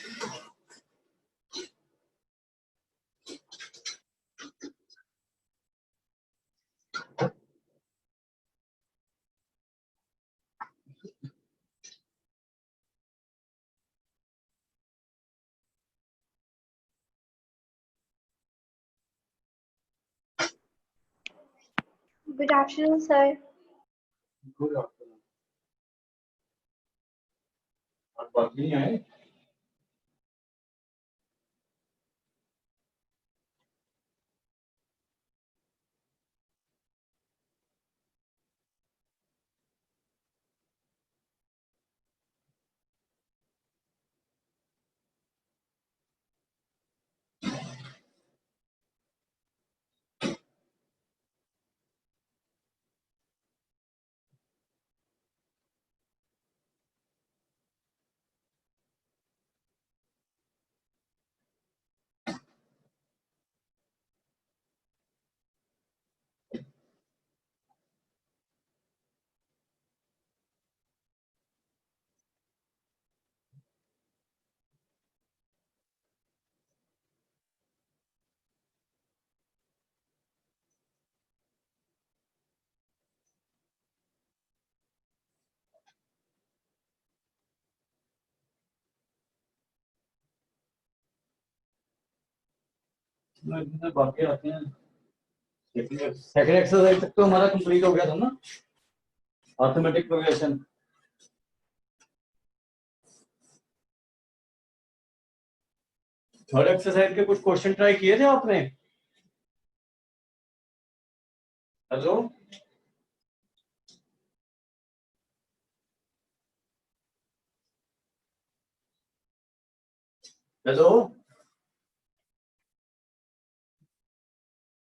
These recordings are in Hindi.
Good afternoon, sir. Good afternoon. आप बाकी नहीं आए? बाकी आते हैं। सेकंड एक्सरसाइज तक तो हमारा कंप्लीट हो गया था ना, अर्थमेटिक प्रोग्रेशन। थर्ड एक्सरसाइज के कुछ क्वेश्चन ट्राई किए थे आपने? हेलो, हेलो,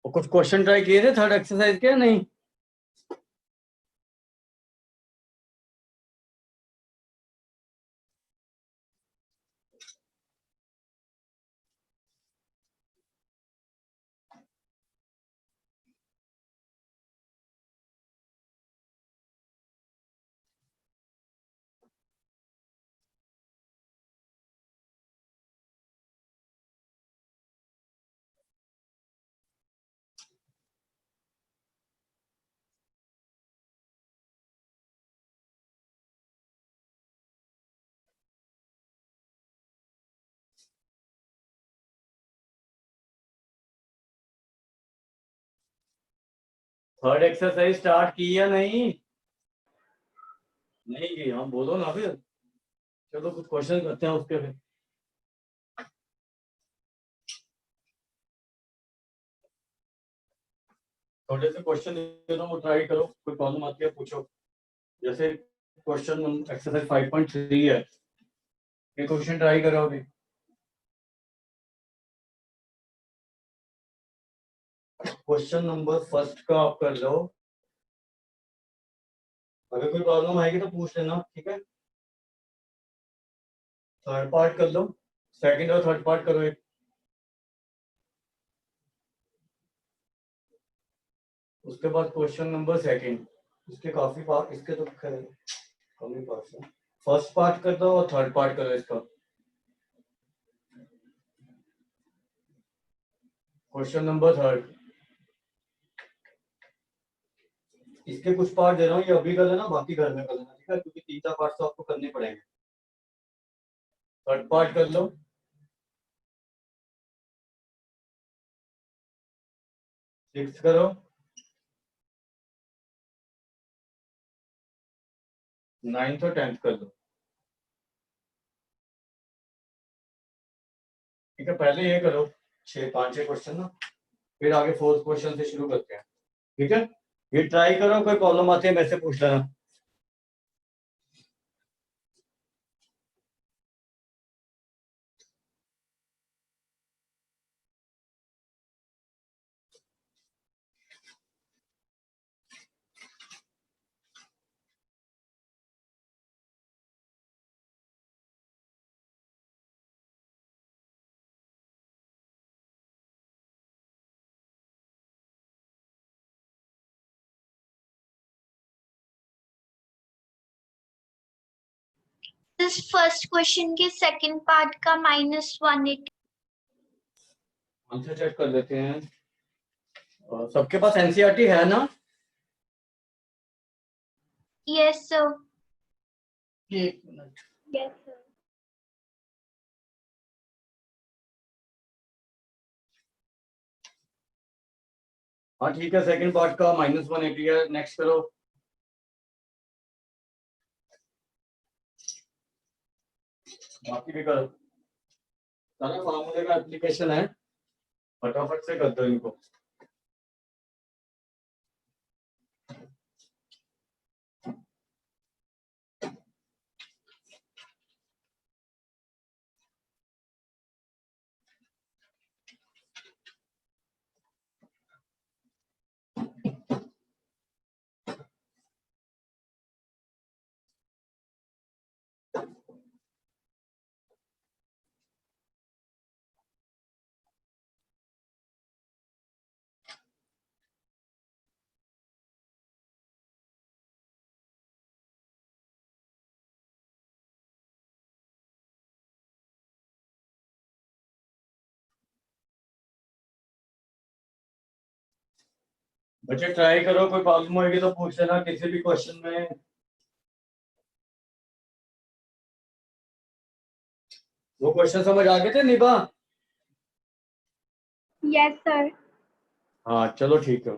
कुछ क्वेश्चन ट्राई किए थे थर्ड एक्सरसाइज के? नहीं, थर्ड एक्सरसाइज स्टार्ट की या नहीं? नहीं की, हम बोलो ना फिर। चलो कुछ क्वेश्चन करते हैं उसके फिर। थोड़े से क्वेश्चन दे दो, वो ट्राई करो, कोई प्रॉब्लम आती है पूछो। जैसे क्वेश्चन एक्सरसाइज 5.3 है, ये क्वेश्चन ट्राई करो अभी। क्वेश्चन नंबर फर्स्ट का आप कर लो, अगर कोई प्रॉब्लम आएगी तो पूछ लेना, ठीक है। थर्ड पार्ट कर लो, सेकंड और थर्ड पार्ट करो एक। उसके बाद क्वेश्चन नंबर सेकंड, इसके काफी पार्ट, इसके तो कम ही पार्ट है। फर्स्ट पार्ट कर दो और थर्ड पार्ट करो इसका। क्वेश्चन नंबर थर्ड, इसके कुछ पार्ट दे रहा हूँ, ये अभी कर लेना, बाकी घर में कर लेना, ठीक है, क्योंकि 3-4 पार्ट तो आपको करने पड़ेंगे। थर्ड पार्ट कर लो। सिक्स करो। नाइन्थ और 10th कर लो, ठीक है। पहले ये करो 5-6 क्वेश्चन ना, फिर आगे फोर्थ क्वेश्चन से शुरू करते हैं, ठीक है। ये ट्राई करो, कोई प्रॉब्लम आती है मेरे से पूछ लेना। इस फर्स्ट क्वेश्चन के सेकंड पार्ट का -180। आंसर चेक कर लेते हैं। सबके पास एनसीईआरटी है ना? Yes sir. एक मिनट। Yes sir. हाँ ठीक है, सेकंड पार्ट का -180 है। नेक्स्ट करो। बाकी भी करो। सारा फार्मूले का एप्लीकेशन है, फटाफट से कर दो इनको। बच्चे ट्राई करो, कोई प्रॉब्लम होगी तो पूछ लेना किसी भी क्वेश्चन में। वो क्वेश्चन समझ आ गए थे निभा? Yes sir. हाँ चलो ठीक है।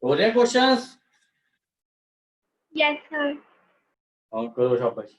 हो रहे क्वेश्चंस? Yes, sir. हाँ करो शाबाश।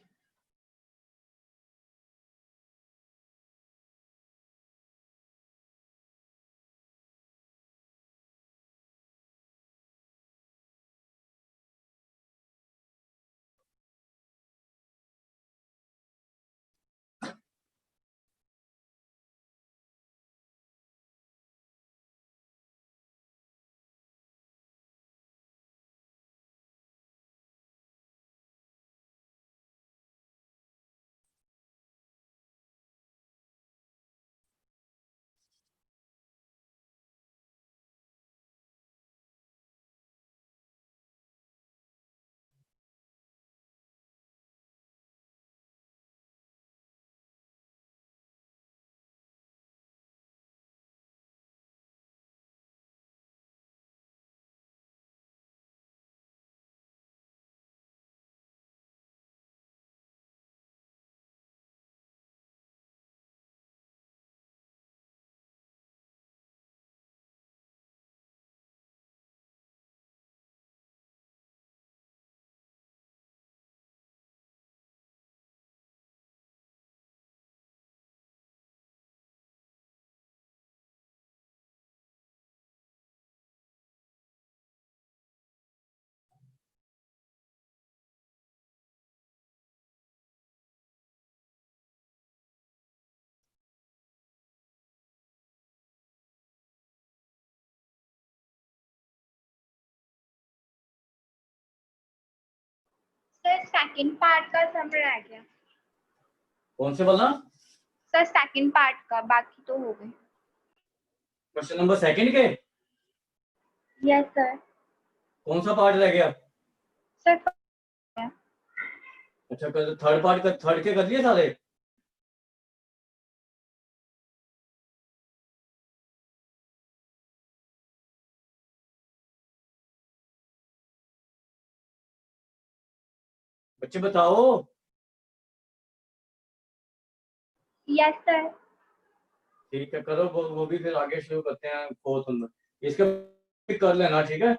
सर सेकंड पार्ट का सब रह गया। कौन से वाला? सर सेकंड पार्ट का, बाकी तो हो गए। क्वेश्चन नंबर सेकंड के? Yes sir. कौन सा पार्ट रह गया? सर अच्छा कर थर्ड पार्ट का, थर्ड के कर लिए सारे? बच्चे बताओ। Yes sir. ठीक है करो, वो भी फिर आगे शुरू करते हैं फोर्थ नंबर इसके भी कर लेना, ठीक है?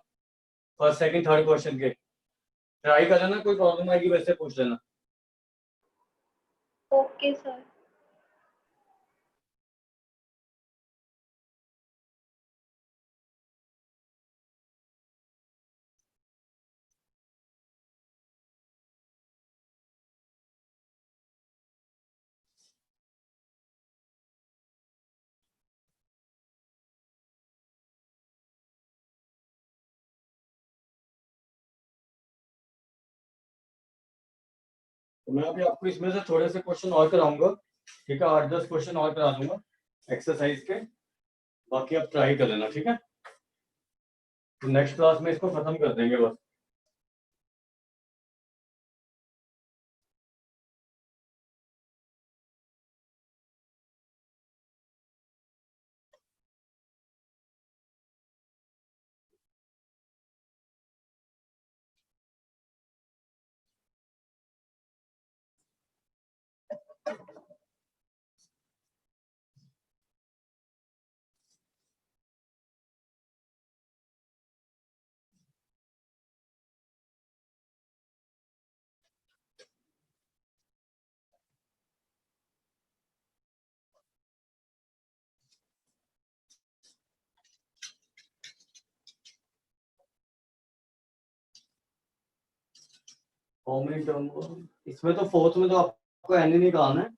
फर्स्ट सेकंड थर्ड क्वेश्चन के ट्राई कर लेना, कोई प्रॉब्लम आएगी वैसे पूछ लेना। Okay sir. तो मैं अभी आपको इसमें से थोड़े से क्वेश्चन और कराऊंगा, ठीक है? 8-10 क्वेश्चन और करा दूंगा एक्सरसाइज के, बाकी आप ट्राई कर लेना, ठीक है? नेक्स्ट क्लास में इसको खत्म कर देंगे बस। How many term? इसमें तो फोर्थ में तो आपको एन ही निकालना है।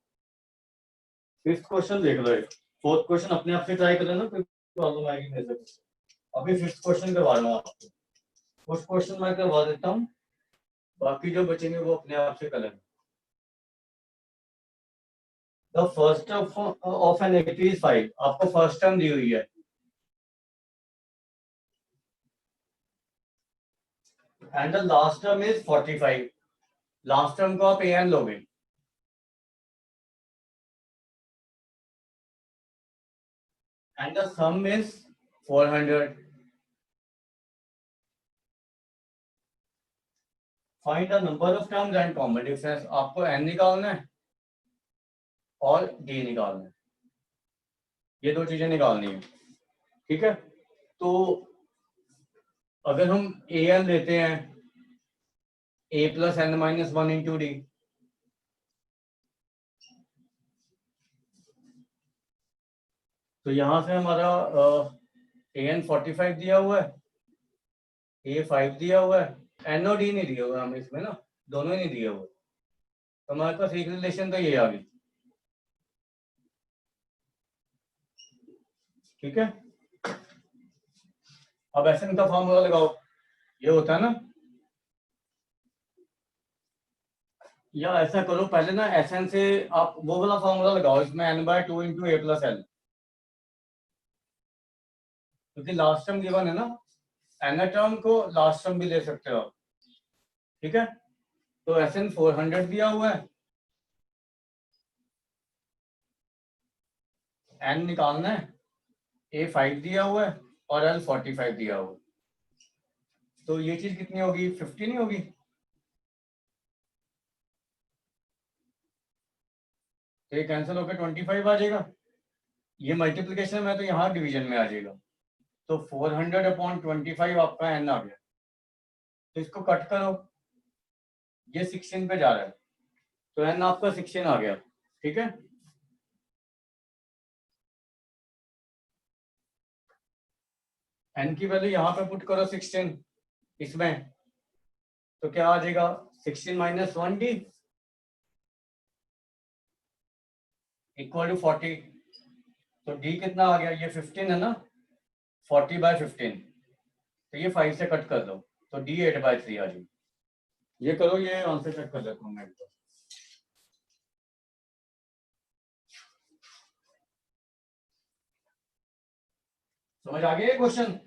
फिफ्थ क्वेश्चन देख लो, फोर्थ क्वेश्चन अपने आप से ट्राई कर लेना, कोई प्रॉब्लम आएगी मेरे से। अभी फिफ्थ क्वेश्चन करवा रहा हूँ आपको, कुछ क्वेश्चन मैं करवा देता हूँ, बाकी जो बचेंगे वो अपने आप से कर लेना। The first of an 80 is 5, आपको फर्स्ट टर्म दी हुई है and the last term is 45। Last term को आप an लोगे and the sum is 400। Find the number of terms and common difference, आपको n निकालना है और d निकालना है, ये दो चीजें निकालनी है, ठीक है? तो अगर हम ए एन लेते हैं A plus N minus one into D, तो यहां से हमारा ए एन 45 दिया हुआ है, ए 5 दिया हुआ है, एन और डी नहीं दिया हुआ हमें इसमें ना, दोनों ही नहीं दिया हुआ, तो हमारे पास एक रिलेशन तो ये आ गई। ठीक है, अब एसएन का फॉर्मूला लगाओ, ये होता है ना, या ऐसा करो पहले ना एसएन से आप वो वाला फॉर्मूला लगाओ, इसमें N by two into A plus L, क्योंकि लास्ट टर्म गिवन है ना, एन टर्म को लास्ट टर्म भी ले सकते हो आप। ठीक है, तो एसएन 400 दिया हुआ है, एन निकालना है, ए 5 दिया हुआ है और एल 45 दिया हुआ है, तो ये चीज कितनी होगी, 50 नहीं होगी, तो ये कैंसिल होकर 25 आ जाएगा, ये मल्टीप्लीकेशन में तो यहाँ डिवीजन में आ जाएगा, तो 400 अपॉन 25 आपका एन आ गया, तो इसको कट करो, ये 16 पे जा रहा है, तो एन आपका 16 आ गया। ठीक है, एन की वैल्यू यहाँ पे पुट करो 16 इसमें, तो क्या आ जाएगा 16 माइनस 1d इक्वल टू 40, तो d कितना आ गया, ये 15 है ना, 40 बाय 15, तो ये 5 से कट कर दो, तो d 8 बाय 3 आ जाएगी। ये करो, ये आंसर चेक कर लेता हूँ मैं, समझ आ गया क्वेश्चन?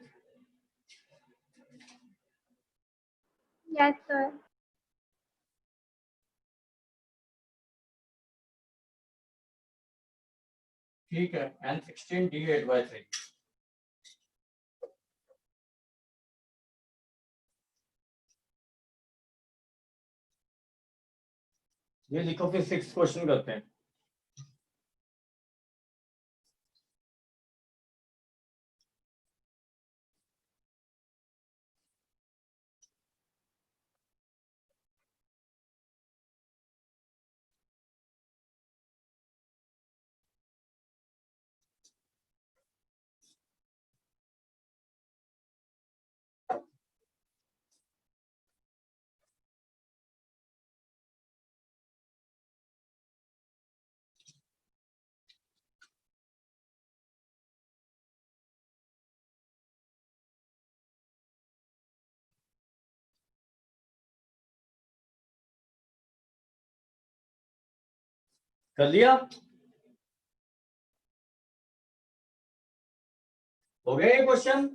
Yes, sir. ठीक है, एन 16 d 8 बाय 3, ये लिखो, फिर 6 क्वेश्चन करते हैं। कर लिया, हो गया ये क्वेश्चन?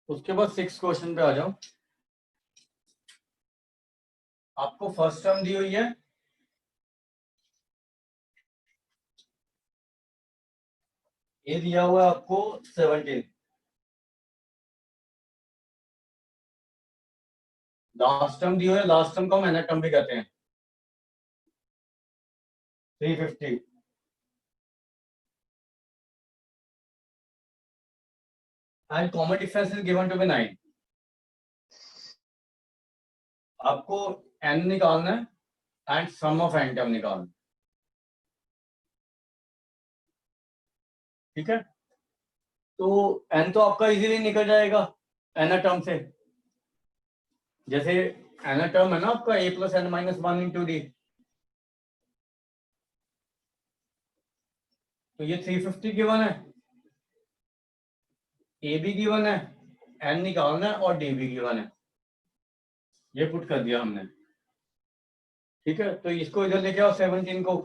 उसके बाद 6 क्वेश्चन पे आ जाओ। आपको फर्स्ट टर्म दी हुई है, ये दिया हुआ है आपको 17, लास्ट टर्म दी हुई है, लास्ट टर्म को हम एन टर्म भी कहते हैं, 350, and common difference is given to be 9, आपको एन निकालना है and sum of N term निकालना। ठीक है, तो एन तो आपका इजीली निकल जाएगा एन टर्म से, जैसे एन टर्म है ना आपका A plus N minus 1 into D, तो ये 350 गिवन है, ए भी गिवन है, एन निकालना है और डी भी गिवन है, ये पुट कर दिया हमने। ठीक है, तो इसको इधर लेके आओ 17 को,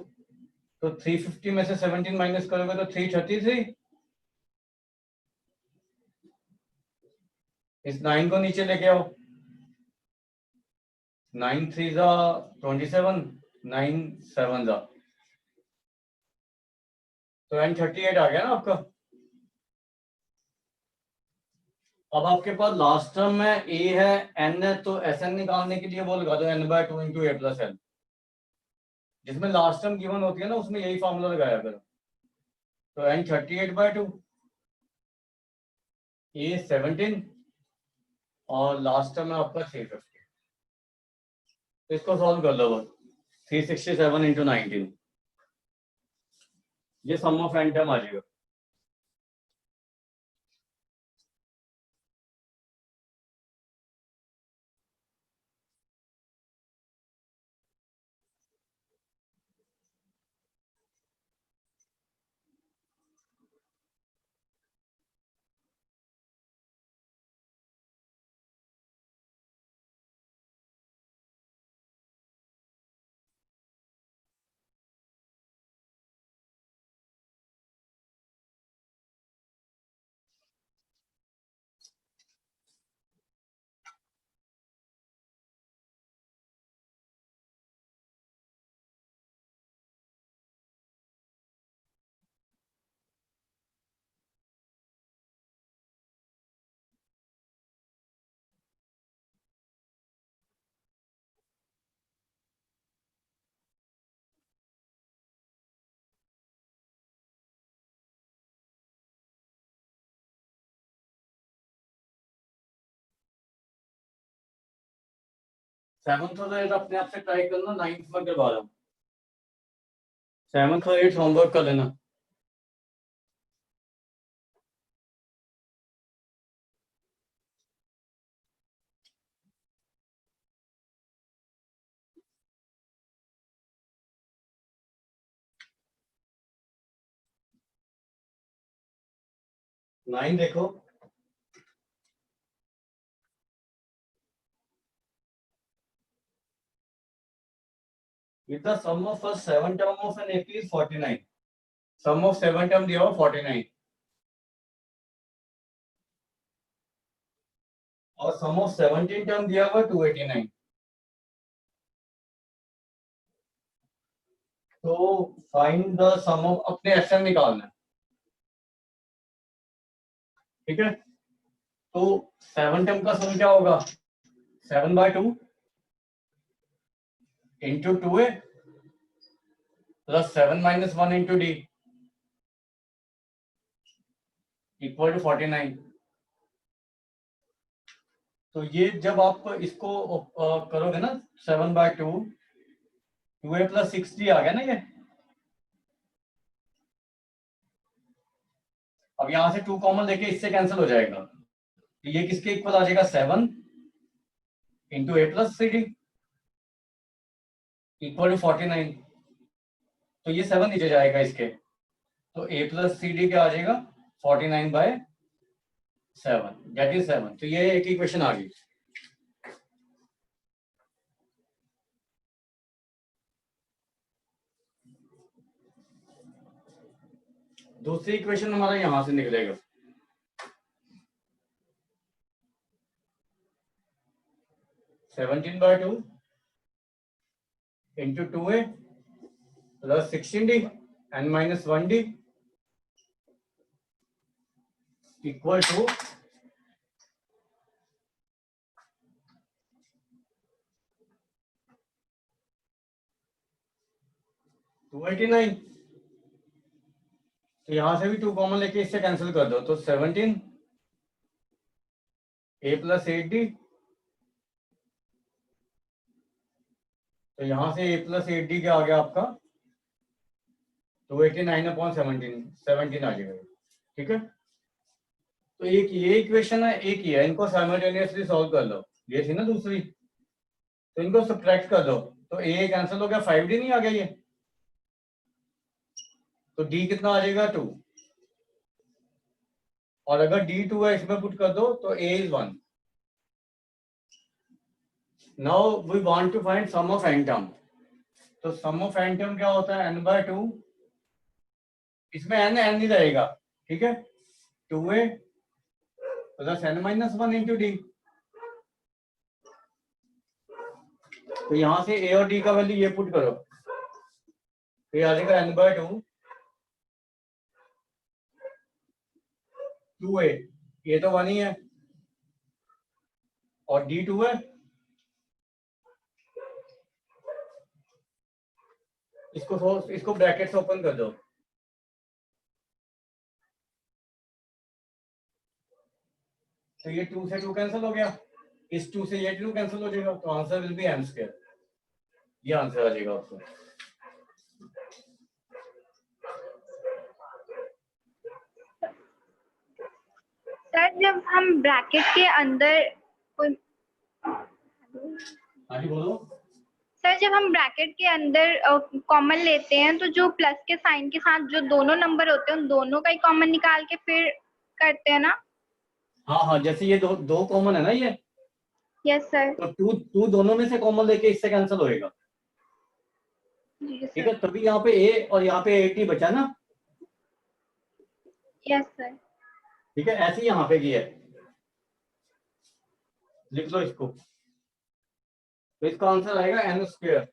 तो 350 में से 17 माइनस करोगे तो 333, इस 9 को नीचे लेके आओ, 9 3 जा 27, 9 7 जा, तो N 38 आ गया ना आपका। अब आपके पास लास्ट टर्म में ए है, एन है, तो एस एन निकालने के लिए वो लगा दो n/2 into A plus N. जिसमें लास्ट टर्म गिवन होती है ना, उसमें यही फॉर्मूला लगाया करो। तो n 38/2, ए 17 और लास्ट टर्म है आपका 350। तो इसको सॉल्व कर लो बस। 367 इंटू 19, ये सम ऑफ एन टर्म आ जाएगा। सेवंथ और एट अपने आप से ट्राई करना, नाइन्थ में करवा रहा हूँ। सेवंथ और एट होमवर्क कर लेना। नाइन देखो, if the sum of first 7 term of an AP is 49, sum of 7 term दिया हुआ 49 और sum of 17 term दिया हुआ 289। तो फाइंड द सम ऑफ, अपने एसएम निकालना है, ठीक है। तो 7 टर्म का सम क्या होगा, 7/2 into 2a plus 7 minus 1 into D equal to 49। तो ये जब आप इसको करोगे ना, 7/2, 2a प्लस 6d आ गया ना ये। अब यहां से 2 कॉमन लेके इससे कैंसिल हो जाएगा, तो ये किसके इक्वल आ जाएगा, 7 into A plus 3d equal to 49। तो ये 7 नीचे जाएगा इसके, तो a प्लस सी डी क्या आ जाएगा, 49/7, दैट इज 7। तो ये एक इक्वेशन आ गई। दूसरी इक्वेशन हमारा यहां से निकलेगा, seventeen by two into 2a plus 16d n minus 1d equal to 289। तो यहां से भी 2 कॉमन लेके इससे कैंसिल कर दो, तो 17 a प्लस 8d, तो यहां से a प्लस 8d क्या आ गया आपका, 289/17 17 आ जाएगा, ठीक है। तो एक ये इक्वेशन है, एक ही है, इनको साइमल्टेनियसली सॉल्व कर लो। ये थी ना दूसरी, तो इनको सब्ट्रैक्ट कर दो, तो a कैंसिल हो गया, 5d नहीं आ गया ये, तो d कितना आ जाएगा, 2। और अगर d2 है इसमें पुट कर दो तो a is 1। Now we want to find sum of n term. तो सम ऑफ n टर्म क्या होता है, n/2, इसमें n ही रहेगा, ठीक है, 2a plus n minus 1 into D. तो यहां से a और d का वैल्यू ये पुट करो, तो ये आ जाएगा n/2 2a, ये तो 1 ही है, और D2 है, इसको ब्रैकेट से ओपन कर दो। तो ये 2 से 2 कैंसिल हो गया, इस 2 से ये 2 कैंसिल हो जाएगा, तो answer will be m square. ये आंसर आ जाएगा आपको। सर जब हम ब्रैकेट के अंदर कोई हाँ जी बोलो। सर जब हम ब्रैकेट के अंदर कॉमन लेते हैं तो जो प्लस के साइन के साथ जो दोनों नंबर होते हैं उन दोनों का ही कॉमन निकाल के फिर करते हैं ना? हाँ हाँ, जैसे ये दो कॉमन है ना ये। Yes sir. तो टू दोनों में से कॉमन लेके इससे कैंसिल होएगा। जी ठीक सर। है, तभी यहाँ पे a और यहाँ पे 80 बचा ना। Yes sir. ठीक है, ऐसे ही यहाँ पे किया है, लिख लो इसको। तो इसका आंसर आएगा n स्क्वायर।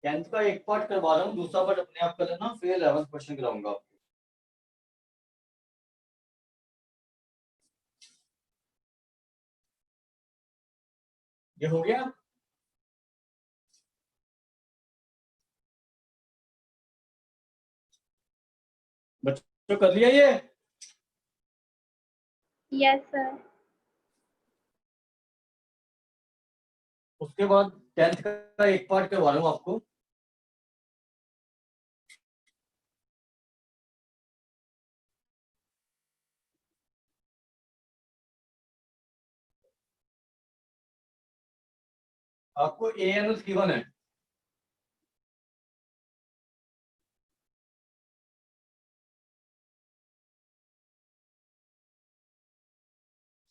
टेंथ का एक पार्ट करवा रहा हूँ, दूसरा पार्ट अपने आप कर लेना, फिर 11th क्वेश्चन कराऊंगा आपको। ये हो गया? बच्चों कर लिया ये? Yes sir. उसके बाद 10th का एक पार्ट करवा रहा हूँ आपको। आपको ANS गिवन है,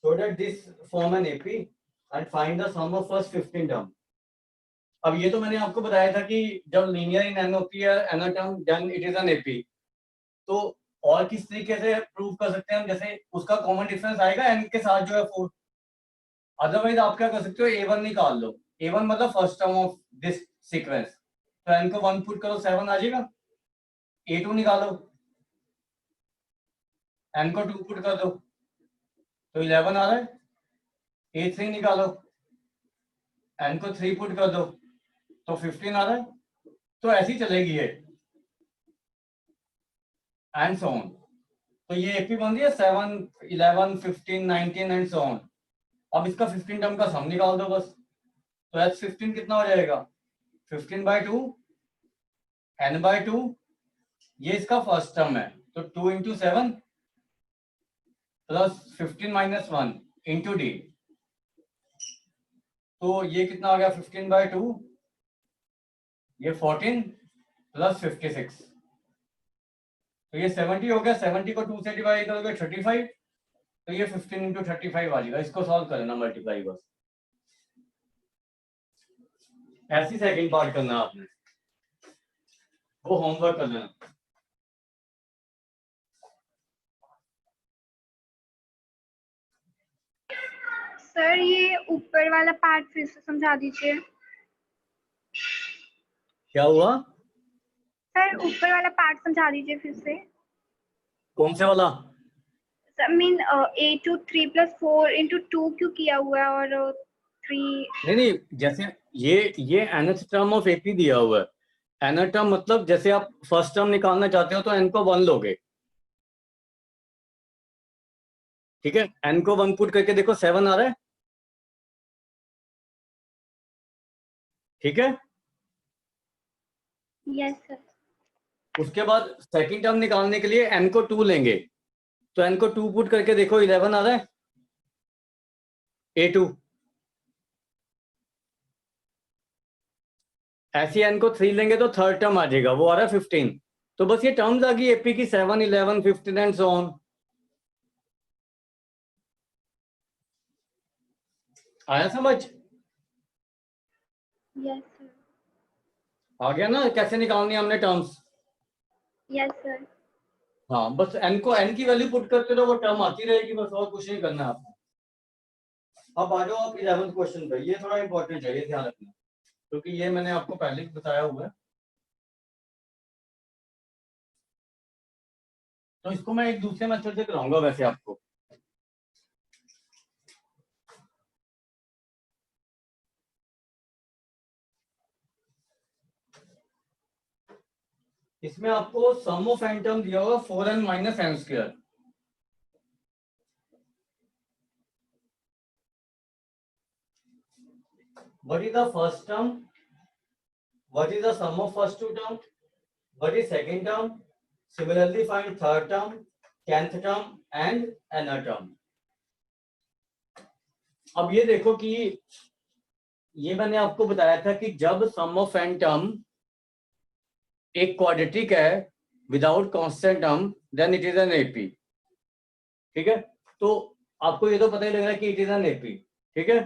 so that this form an AP and find the sum of first 15 term। अब ये तो मैंने आपको बताया था कि जब लीनियर इन n होती है n term then it is an AP। तो और किस तरीके से प्रूव कर सकते हैं हम, जैसे उसका कॉमन डिफरेंस आएगा n के साथ जो है 4। अदरवाइज आप क्या कर सकते हो, A1 निकाल लो। A1 मतलब first term of this sequence, तो n को 1 पुट करो 7 आ जाएगा। A2 निकालो, n को 2 पुट कर दो तो 11 आ रहा है। A3 निकालो, n को 3 पुट कर दो तो 15 आ रहा है। तो ऐसी चलेगी ये एंड सो ऑन। तो ये AP बन रही है 7, 11, 15, 19 एंड सो ऑन। अब इसका 15 टर्म का सम निकाल दो बस। तो H15 कितना हो जाएगा, 15/2 n/2। ये इसका फर्स्ट टर्म है, तो 2 × 7 प्लस 15 - 1 इंटू D। तो ये कितना आ गया, 15/2, ये 14 प्लस 56, तो ये 70 हो गया। 70 को 2 से डिवाइड करोगे 35, तो ये 15 × 35 आ जाएगा। इसको सॉल्व कर लेना मल्टीप्लाई बस। ऐसी सेकंड पार्ट करना आपने, वो होमवर्क कर लेना। सर ये ऊपर वाला पार्ट फिर से समझा दीजिए। क्या हुआ? सर ऊपर वाला पार्ट समझा दीजिए फिर से। कौन से वाला? मीन 8 to 3 + 4 × 2 क्यों किया हुआ है और 3? नहीं, जैसे ये nth टर्म ऑफ AP दिया हुआ है। nth टर्म मतलब जैसे आप फर्स्ट टर्म निकालना चाहते हो तो n को 1 लोगे। ठीक है, n को 1 पुट करके देखो 7 आ रहा है। ठीक है, यस सर। उसके बाद सेकंड टर्म निकालने के लिए n को 2 लेंगे, तो n को 2 पुट करके देखो 11 आ रहा है A2। ऐसे n को 3 लेंगे तो थर्ड टर्म आ जाएगा, वो आ रहा है 15। तो बस ये टर्म्स आ गई एपी की 7, 11, 15 एंड सो ऑन। आया समझ? Yes sir. आ गया ना कैसे निकालनी है हमने टर्म्स? Yes sir. हाँ, बस n को n की वैल्यू पुट करते रहो, वो टर्म आती रहेगी, बस और कुछ नहीं करना है आपको। अब आ जाओ आप 11th क्वेश्चन पे। ये थोड़ा इंपॉर्टेंट है, ये ध्यान रखना, क्योंकि ये मैंने आपको पहले ही बताया हुआ है। तो इसको मैं एक दूसरे मेथड से कराऊंगा वैसे आपको। इसमें आपको सम ऑफ n टर्म दिया होगा 4n minus n square. What is the first term? What is the sum of first two term? What is second term? Similarly, find third term, 10th term and nth term. अब ये देखो कि ये मैंने आपको बताया था कि जब सम ऑफ n टर्म एक क्वाड्रेटिक है without constant term, then it is an AP. ठीक है, तो आपको ये तो पता ही लग रहा है कि इट इज एन एपी। ठीक है,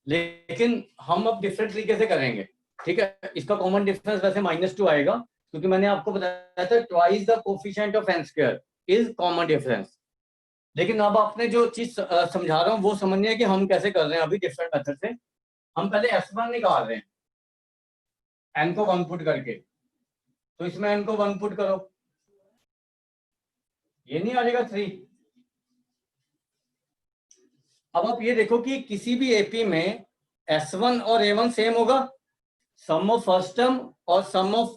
लेकिन हम अब डिफरेंट तरीके से करेंगे। ठीक है, इसका कॉमन डिफरेंस वैसे -2 आएगा, क्योंकि मैंने आपको बताया था twice the coefficient of n square is common difference. लेकिन अब आपने जो चीज समझा रहा हूँ वो समझनी है कि हम कैसे कर रहे हैं अभी डिफरेंट मेथड से। हम पहले S1 निकाल रहे हैं n को 1 पुट करके, तो इसमें n को 1 पुट करो, ये नहीं आ जाएगा 3। अब आप ये देखो कि किसी भी एपी में S1 और A1 सेम होगा, सम ऑफ फर्स्ट टर्म और सम ऑफ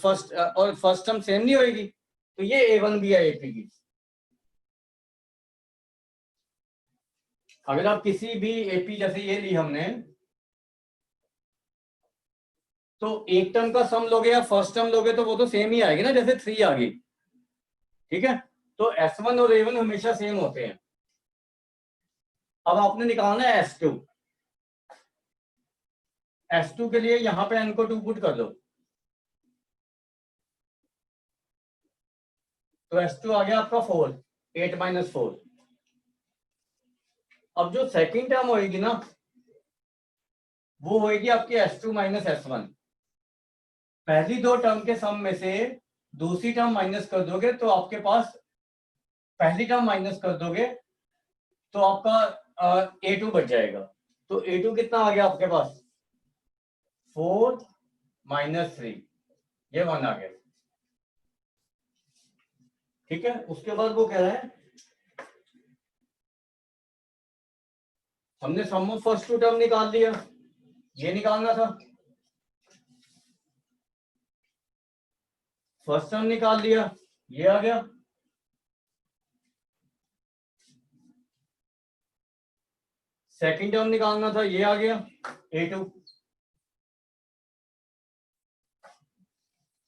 फर्स्ट टर्म सेम नहीं होगी, तो ये A1 भी है एपी की। अगर आप किसी भी एपी जैसे ये ली हमने, तो एक टर्म का सम लोगे या फर्स्ट टर्म लोगे तो वो तो सेम ही आएगी ना, जैसे 3 आ गई। ठीक है, तो S1 और A1 हमेशा सेम होते हैं। अब आपने निकालना है S2। S2 के लिए यहां पे n को 2 पुट कर दो, तो S2 आ गया आपका 4, 8 माइनस 4। अब जो सेकंड टर्म होएगी ना, वो होएगी आपकी S2 माइनस S1। पहली दो टर्म के सम में से दूसरी टर्म माइनस कर दोगे तो आपके पास, पहली टर्म माइनस कर दोगे तो आपका A2 बच जाएगा। तो A2 कितना आ गया आपके पास? 4 माइनस 3, ये 1 आ गया। ठीक है, उसके बाद वो कह रहा है हमने सम ऑफ फर्स्ट टू टर्म निकाल लिया, ये निकालना था। फर्स्ट टर्म निकाल लिया, ये आ गया। सेकंड टर्म निकालना था, ये आ गया A2।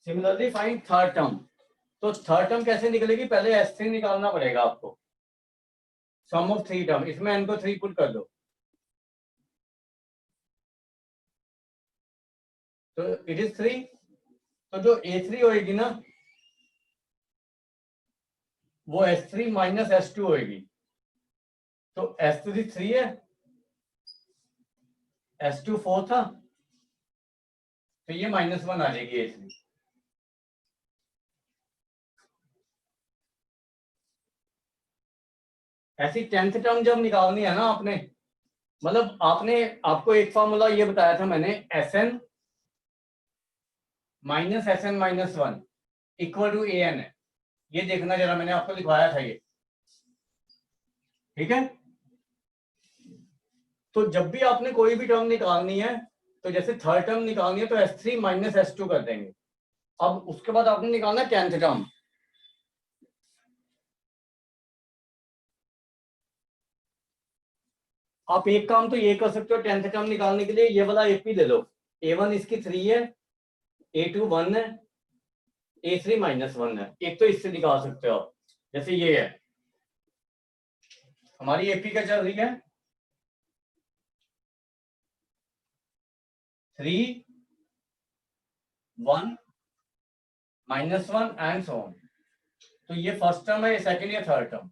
Similarly find third term. तो थर्ड टर्म कैसे निकलेगी? पहले S3 निकालना पड़ेगा आपको, सम ऑफ 3 टर्म। इसमें n को 3 पुट कर दो, तो इट इज 3। तो जो A3 होएगी ना, वो S3 माइनस S2 होएगी। तो S3 3 है, S2 4 था, तो ये -1 आ जाएगी A3। ऐसी 10th टर्म जब निकालनी है ना आपने, मतलब आपको एक फॉर्मूला ये बताया था मैंने, Sn minus Sn minus 1 equal to An है। ये देखना जरा, मैंने आपको लिखवाया था ये। ठीक है, तो जब भी आपने कोई भी टर्म निकालनी है, तो जैसे थर्ड टर्म निकालनी है तो S3 माइनस S2 कर देंगे। अब उसके बाद आपने निकालना 10th टर्म। आप एक काम तो ये कर सकते हो 10th टर्म निकालने के लिए, ये वाला एपी ले लो। A1 इसकी 3 है, A2 1 है, A3 -1 है। एक तो इससे निकाल सकते हो आप, जैसे ये है हमारी एपी क्या चल रही है 3 1 -1 एंड सो ऑन। तो ये फर्स्ट टर्म है, ये सेकंड या थर्ड टर्म।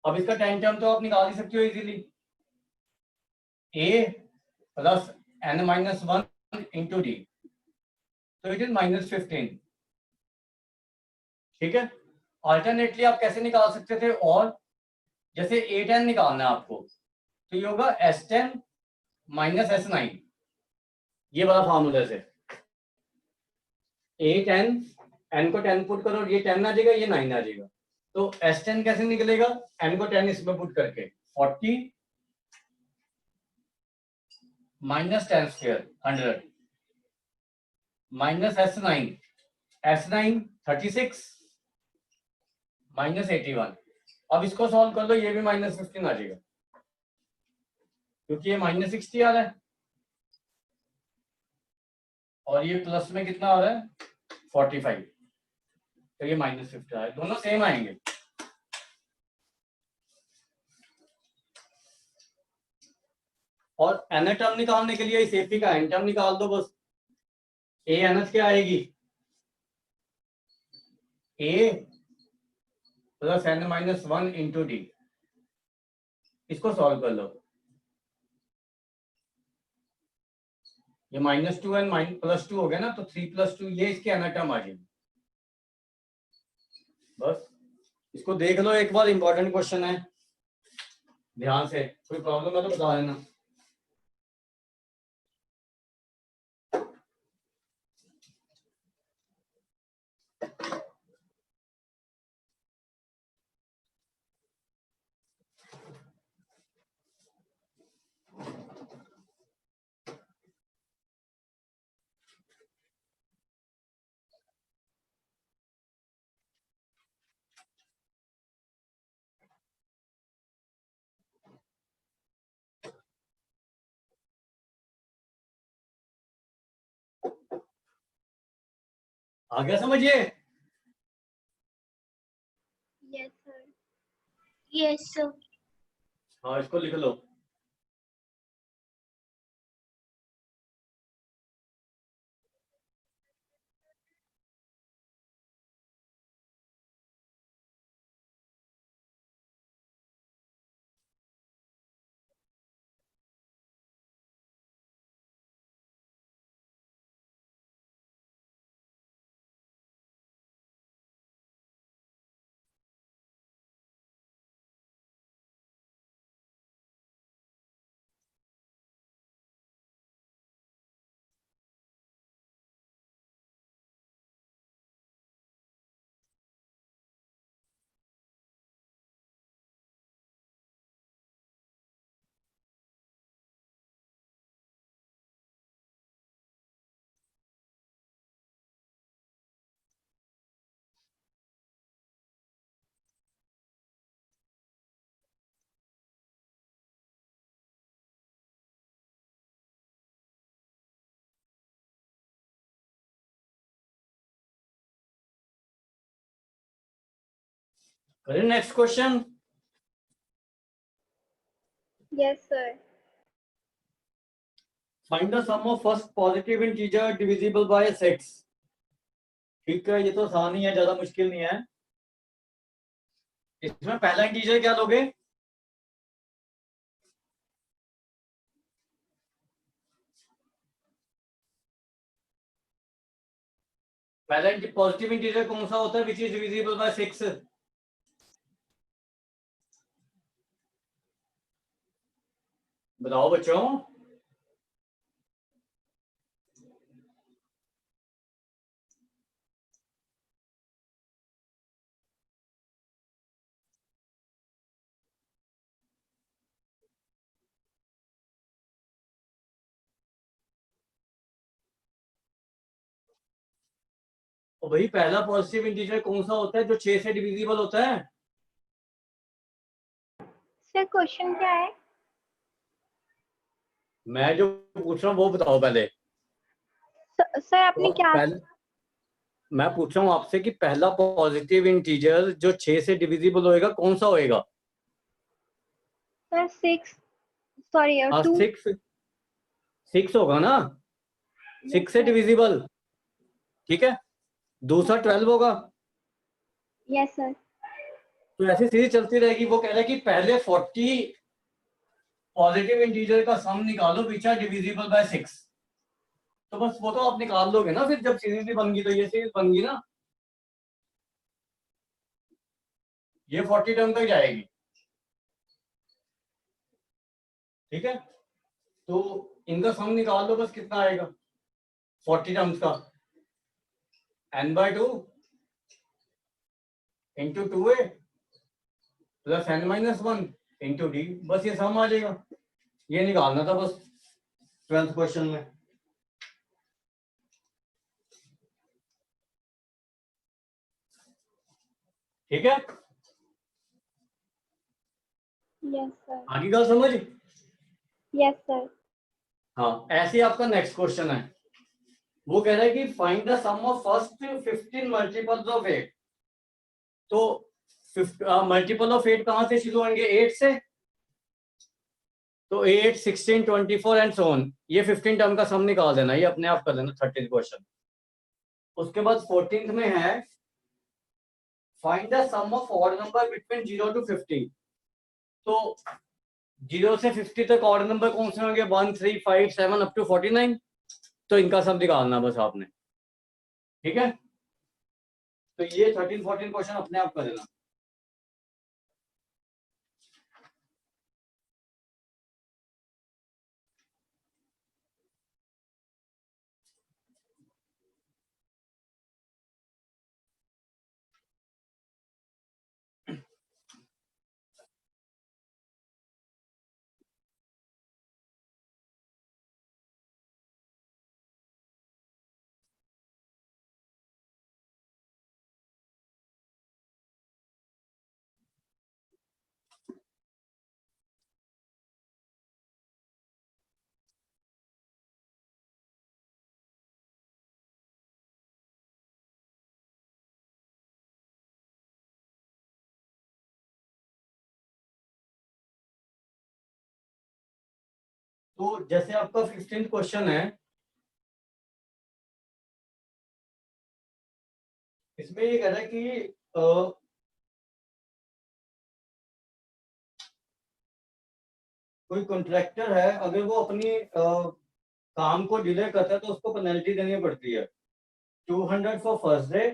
अब इसका 10 टर्म तो आप निकाल ही सकते हो easily, a plus n-1 into D, तो इट इज -15। ठीक है। अल्टरनेटली आप कैसे निकाल सकते थे, और जैसे A10 निकालना है आपको, तो ये होगा S10 माइनस S9, ये वाला फार्मूला से A10 n को 10 पुट करो, ये 10 आ जाएगा, ये 9 आ जाएगा। तो S10 कैसे निकलेगा, n को 10 इसमें पुट करके 40 minus 10 square 100 minus S9 36 minus 81। अब इसको सॉल्व कर लो, ये भी -15 आ जाएगा क्योंकि ये -60 आ रहा है और ये प्लस में कितना आ रहा है 45, तो ये -50 आ रहा है, दोनों सेम आएंगे। और एन टर्म निकालने के लिए इस एपी का एन टर्म निकाल दो बस। ए एन क्या आएगी, ए प्लस n-1 इंटू डी। इसको सॉल्व कर लो, ये -2 n +2 हो गया ना, तो 3 + 2 ये इसके एन टर्म आ जाएगी। बस इसको देख लो एक बार, इंपॉर्टेंट क्वेश्चन है, ध्यान से, कोई प्रॉब्लम है तो बता देना। आ गया समझिए। Yes sir. Yes sir. हाँ इसको लिख लो। करें next question. Yes sir. Find the sum of first positive integer divisible by 6। ठीक है, ये तो आसान ही है, ज्यादा मुश्किल नहीं है। इसमें पहला इंटीजर क्या लोगे, पहला पॉजिटिव इंटीजर कौन सा होता है विच इज डिविजिबल बाय 6? बताओ बच्चों। तो भाई पहला पॉजिटिव इंटीजर कौन सा होता है जो 6 से डिविजिबल होता है? सर क्वेश्चन क्या है? मैं जो पूछ रहा हूँ वो बताओ पहले। सर आपने तो क्या? पहले मैं पूछ रहा हूँ आपसे कि पहला पॉजिटिव इंटीजर जो 6 से डिविजिबल होएगा कौन सा होएगा? सर 6, सॉरी हाँ 2। 6 होगा ना, 6 से डिविजिबल, ठीक है। दूसरा 12 होगा। Yes sir. तो ऐसी सीरीज चलती रहेगी। वो कह रहा है कि पहले 40 पॉजिटिव इंटीजर का सम निकालो विच आर डिविजिबल बाय 6। तो बस वो तो आप निकाल लोगे ना फिर, जब सीरीज भी बन गई तो ये सीरीज बन गई ना, ये 40 टर्म तक जाएगी, ठीक है। तो इनका सम निकाल लो बस, कितना आएगा 40 टर्म्स का, n/2 into 2a plus n-1 into d, बस ये सम आ जाएगा। ये निकालना था बस 12th क्वेश्चन में। ठीक है, यस सर। आगे का समझ। Yes sir. हाँ, ऐसे ही आपका नेक्स्ट क्वेश्चन है। वो कह रहा है कि find the sum of first 15 multiples of 8। तो मल्टीपल ऑफ 8 कहां से शुरू होंगे? 8 से। तो 8, 16, 24 एंड सो ऑन, ये 15 टर्म का सम निकाल देना, ये अपने आप कर लेना 30th क्वेश्चन। उसके बाद 14th में है find the sum of odd number between 0 to 50। तो 0 से 50 तक ऑड नंबर कौन से होंगे? 1, 3, 5, 7 अप टू 49। तो इनका सम निकालना बस आपने, ठीक है। तो ये 13, 14 क्वेश्चन अपने आप कर देना। तो जैसे आपका 15th क्वेश्चन है, इसमें ये कह रहा है कि कोई कॉन्ट्रैक्टर है, अगर वो अपनी काम को डिले करता है तो उसको पेनल्टी देनी पड़ती है। 200 for first day,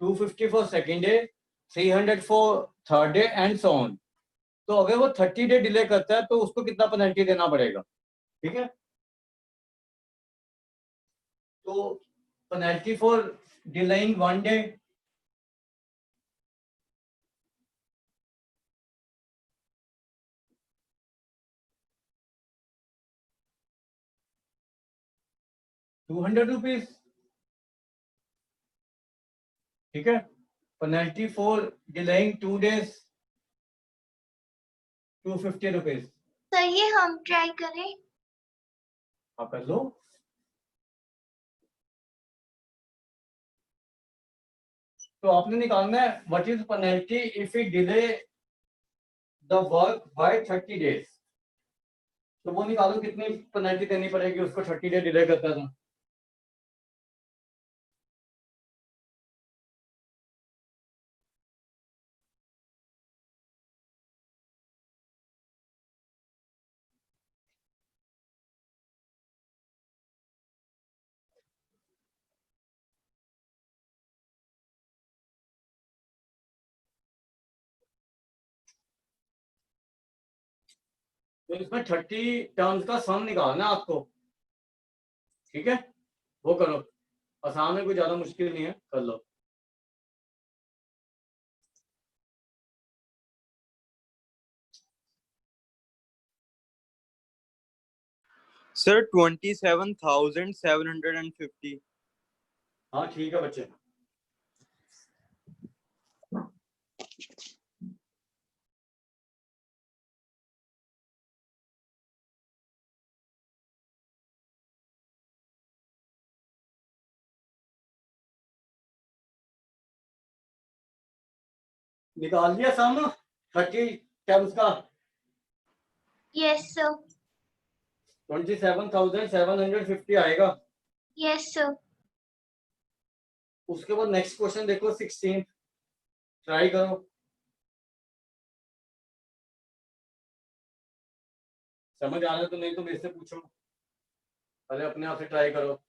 250 for second day, 300 for third day and so on. तो अगर वो 30 डे डिले करता है तो उसको कितना पेनल्टी देना पड़ेगा? ठीक है। तो पेनल्टी फॉर डिलेइंग 1 डे, ₹200, ठीक है। Penalty for delaying 2 days, ₹250। Sir ये हम ट्राई करें। आप कर लो। तो आपने निकालना है what is penalty if you delay the work by 30 days। तो वो निकालो कितनी पेनल्टी देनी पड़ेगी उसको 30 डे डिले करता था। तो इसमें 30 टर्म्स का सम निकालना है आपको, ठीक है। वो करो, आसान है, कोई ज्यादा मुश्किल नहीं है, कर लो। सर 27,750। हाँ ठीक है बच्चे। निकाल लिया सम 30 टाइम्स का यस सर। 27,750 आएगा। Yes sir. उसके बाद नेक्स्ट क्वेश्चन देखो 16 ट्राई करो। समझ आ रहा है तो नहीं तो मेरे से पूछो, पहले अपने आप से ट्राई करो।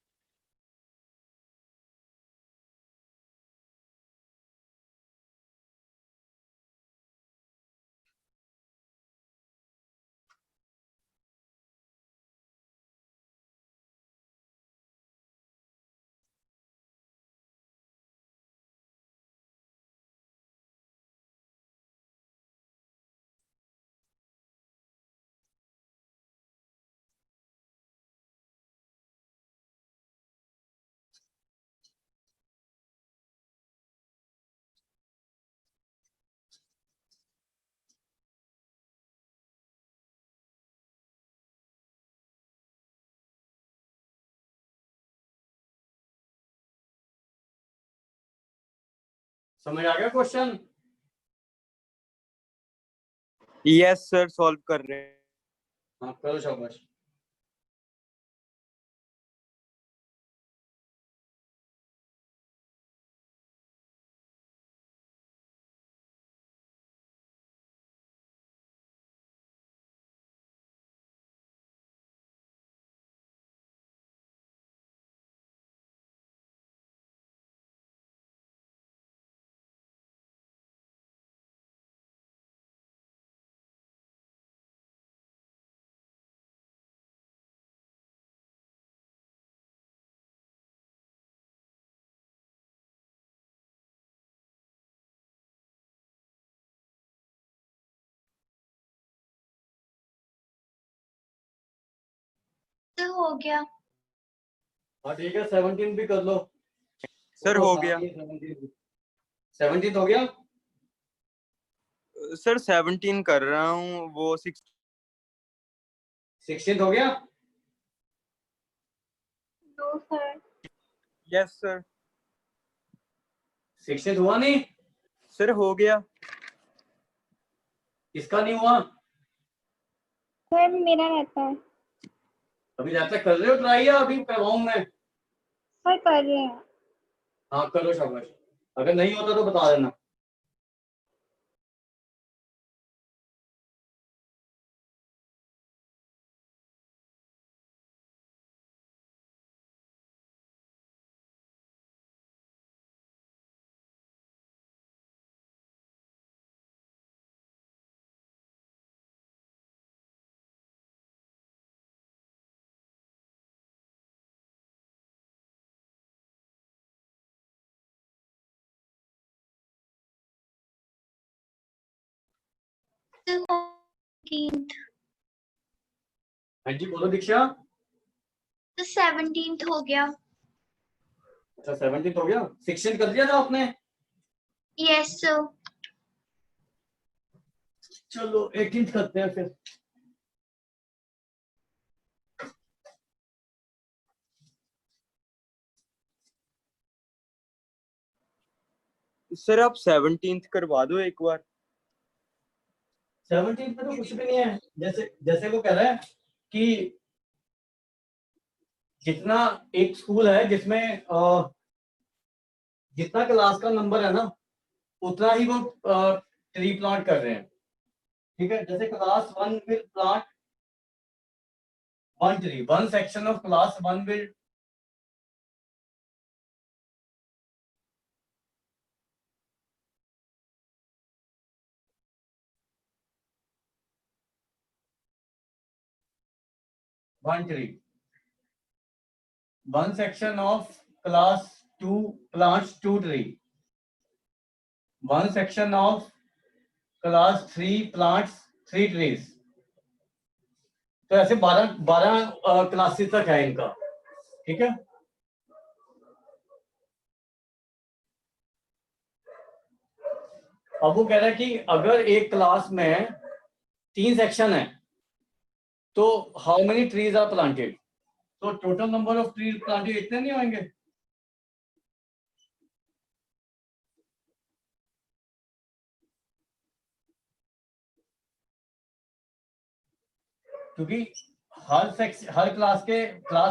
समझ आ गया क्वेश्चन? यस सर, सॉल्व कर रहे हैं। हाँ करो शाबाश। तो हो गया। हाँ ठीक है 17 भी कर लो। सर हो गया। 17 हो गया। सर 17 कर रहा हूँ, वो 16 हो गया। No sir. Yes sir. 16 हुआ नहीं। सर हो गया। इसका नहीं हुआ। सर मेरा रहता है। अभी जब तक कर रहे हो ट्राई या अभी करवाऊं मैं? सर कर रहे हैं। हाँ करो शाबाश। अगर नहीं होता तो बता देना। हाँ जी बोलो दीक्षा। तो 17th हो गया। अच्छा 17 हो गया। 16 कर दिया था आपने? Yes sir. चलो 18 करते हैं फिर। सर आप 17 करवा दो एक बार। 17 पे तो कुछ भी नहीं है। जैसे जैसे वो कह रहा है कि जितना एक स्कूल है जिसमें जितना क्लास का नंबर है ना उतना ही वो ट्री प्लांट कर रहे हैं। ठीक है जैसे class 1 will plant 1 tree, 1 section of class 1 will one tree. 1 section of class 2 plants 2 tree. 1 section of class 3 plants 3 trees. तो ऐसे 12 क्लासेस तक है इनका। ठीक है अब वो कह रहा है कि अगर एक क्लास में 3 सेक्शन है तो how many trees are planted. तो total number of trees planted इतने नहीं होंगे। क्योंकि हर क्लास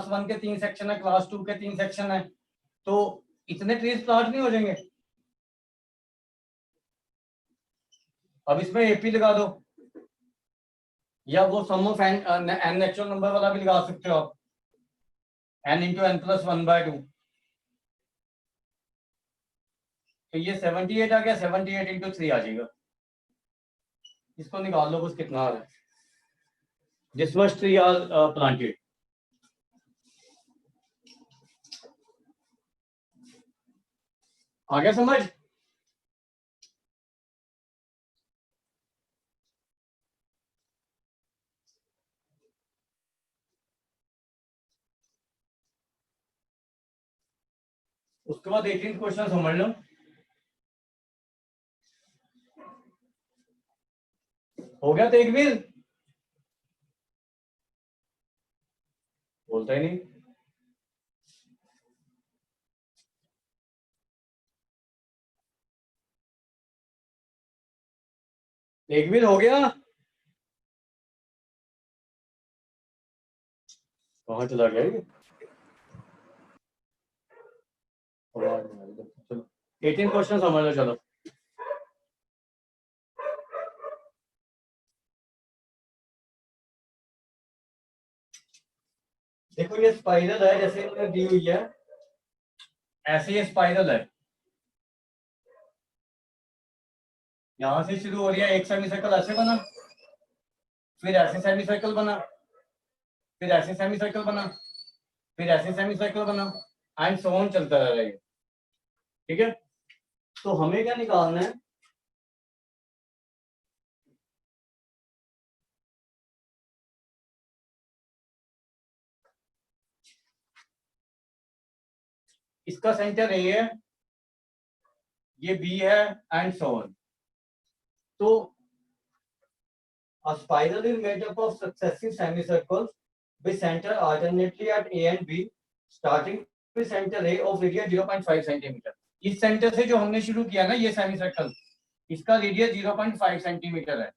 1 के 3 सेक्शन है, क्लास 2 के 3 सेक्शन है, तो इतने ट्रीज प्लांट नहीं हो जाएंगे। अब इसमें एपी लगा दो, या वो सम ऑफ एन नेचुरल नंबर वाला भी लगा सकते हो आप, n इंटू एन प्लस 1/2। तो ये 78 आ गया, 78 इंटू 3 आ जाएगा। इसको निकाल लो बस कितना आ रहा है। This much tree are planted. आ गया समझ? उसके बाद 18 क्वेश्चन समझ लो। हो गया तेगवीर? बोलता ही नहीं। तेगवीर हो गया? कहाँ चला गया ये? चलो 18 क्वेश्चन समझ लो। चलो देखो, ये स्पाइरल है जैसे इन्होंने दी हुई है, ऐसे ये स्पाइरल है। यहां से शुरू हो रही है, एक सेमी सर्कल ऐसे बना, फिर ऐसे सेमी सर्कल बना, फिर ऐसे सेमी सर्कल बना, फिर ऐसे सेमी सर्कल बना, एंड सो ऑन चलता रह रहा है। ठीक है, तो हमें क्या निकालना है? इसका सेंटर ए है, ये बी है, एंड सो ऑन। तो a spiral is made up of successive semicircles with center alternately at A and B, starting with center A of radius 0.5 centimetre. इस सेंटर से जो हमने शुरू किया ना ये सेमी सर्कल, इसका रेडियस 0.5 सेंटीमीटर है।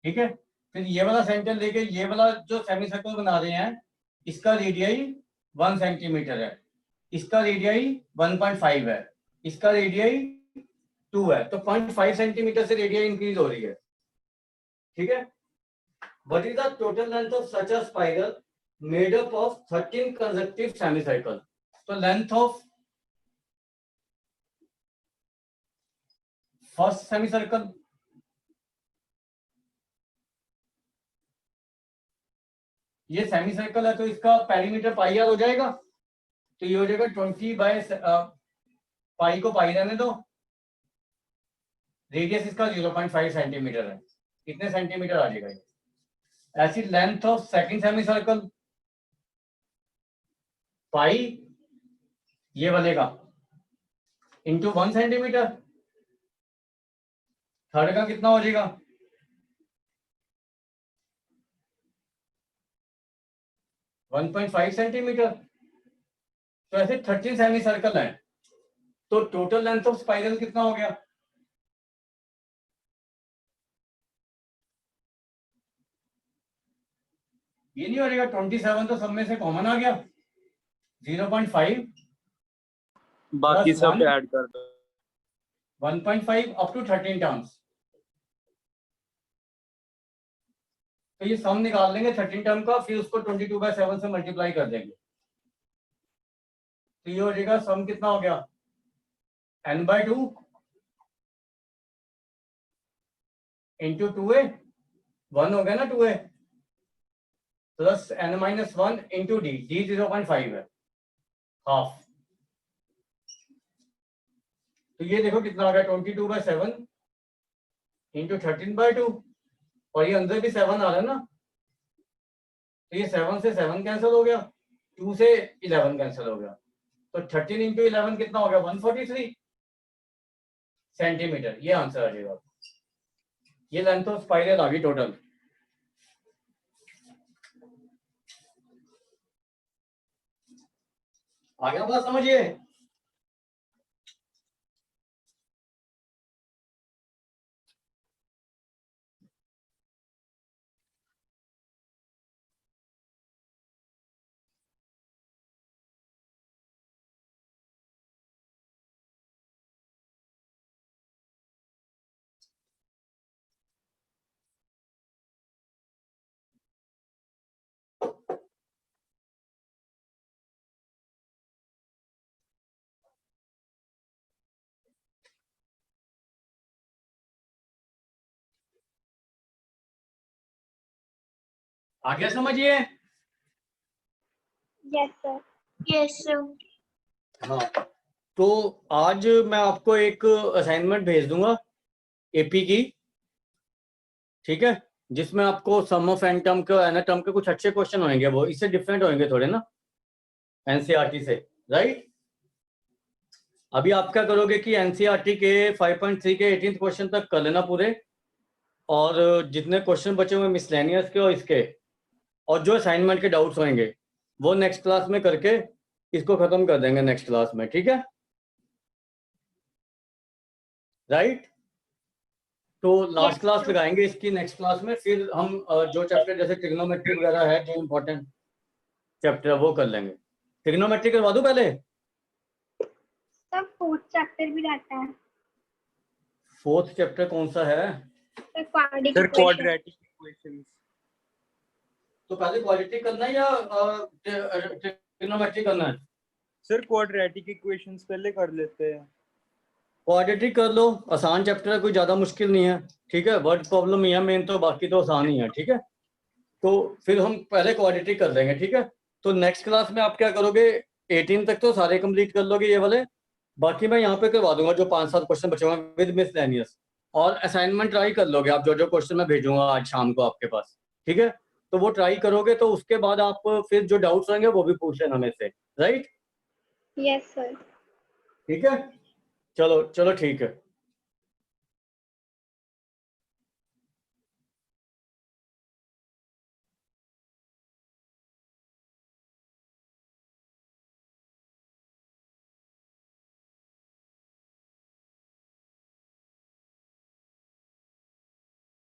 ठीक है, फिर ये वाला सेंटर लेके ये वाला जो सेमी सर्कल बना रहे हैं, इसका रेडियस 1 सेंटीमीटर है, इसका रेडियस 1.5 है, इसका रेडियस 2 है, तो 0.5 सेंटीमीटर से रेडियस इंक्रीज हो रही है। ठीक है, what is the total length of such a spiral made up of 13 consecutive semicircles? तो length of first semicircle, ये सेमीसर्कल है तो इसका पेरीमीटर पाई आर हो जाएगा, तो ये हो जाएगा 20 बाय पाई को पाई रहने दो, रेडियस इसका 0.5 सेंटीमीटर है, कितने सेंटीमीटर आ जाएगा ये। ऐसी लेंथ ऑफ सेकंड सेमीसर्कल पाई ये बनेगा इंटू 1 सेंटीमीटर, थर्ड का कितना हो जाएगा 1.5 सेंटीमीटर। तो ऐसे 13 सेमी सर्कल है, तो टोटल लेंथ ऑफ स्पाइरल कितना हो गया? ये नहीं हो जाएगा 27, तो सब में से कॉमन आ गया 0.5 बाकी प्लस सब 1 ऐड कर दो। 1.5 अप टू 13 टर्म्स। तो ये सम निकाल लेंगे 13 टर्म का, फिर उसको 22/7 से मल्टीप्लाई कर देंगे, तो ये हो जाएगा सम कितना हो गया n/2 इंटू 2a, 1 हो गया ना 2a, plus n-1 into d, 0.5 है, हाफ। तो ये देखो कितना आ गया 22/7 इंटू 13/2, और ये अंदर भी 7 आ रहा है ना, तो ये 7 से 7 कैंसिल हो गया, 2 से 11 कैंसिल हो गया, तो 13 इंटू 11 कितना हो गया 143 सेंटीमीटर। ये आंसर आ जाएगा। ये लेंथ ऑफ स्पाइरल आ गई टोटल। आ गया बात समझिए? आगे समझिए। Yes sir. Yes sir. हाँ, तो आज मैं आपको एक असाइनमेंट भेज दूंगा एपी की, ठीक है, जिसमें आपको सम ऑफ एन टर्म के और एन टर्म के कुछ अच्छे क्वेश्चन होंगे, वो इससे डिफरेंट होंगे थोड़े ना एनसीईआरटी से, राइट। अभी आप क्या करोगे कि एनसीईआरटी के 5.3 के 18th क्वेश्चन तक कर लेना पूरे, और जितने क्वेश्चन बचे हुए मिसलेनियस के और इसके, और जो असाइनमेंट के डाउट्स होंगे वो नेक्स्ट क्लास में करके इसको खत्म कर देंगे नेक्स्ट क्लास में, ठीक है, राइट। तो लास्ट क्लास लगाएंगे इसकी नेक्स्ट क्लास में, फिर हम जो चैप्टर जैसे ट्रिग्नोमेट्री वगैरह है जो इम्पोर्टेंट चैप्टर वो कर लेंगे। ट्रिग्नोमेट्री करवा दूं पहले? सर फोर्थ चैप्टर भी रहता है। फोर्थ चैप्टर कौन सा है? Sir quadratic sir equation. Quadratic equations. तो पहले क्वाड्रेटिक करना है या ट्रिग्नोमेट्री करना है? सर क्वाड्रेटिक इक्वेशंस पहले कर लेते हैं। क्वाड्रेटिक कर लो, आसान चैप्टर है, कोई ज्यादा मुश्किल नहीं है, ठीक है। वर्ड प्रॉब्लम ही है मेन, तो बाकी तो आसान ही है, ठीक है। तो फिर हम पहले क्वाड्रेटिक कर देंगे, ठीक है। तो नेक्स्ट क्लास में आप क्या करोगे, 18 तक तो सारे कंप्लीट कर लोगे ये वाले, बाकी मैं यहाँ पे करवा दूंगा जो 5-7 क्वेश्चन बचे हुए विद मिसलेनियस, और असाइनमेंट ट्राई कर लोगे आप, जो जो क्वेश्चन मैं भेजूंगा आज शाम को आपके पास, ठीक है। तो वो ट्राई करोगे तो उसके बाद आप फिर जो डाउट्स होंगे वो भी पूछ लेना मेरे से, राइट। Yes sir. ठीक है, चलो चलो ठीक है।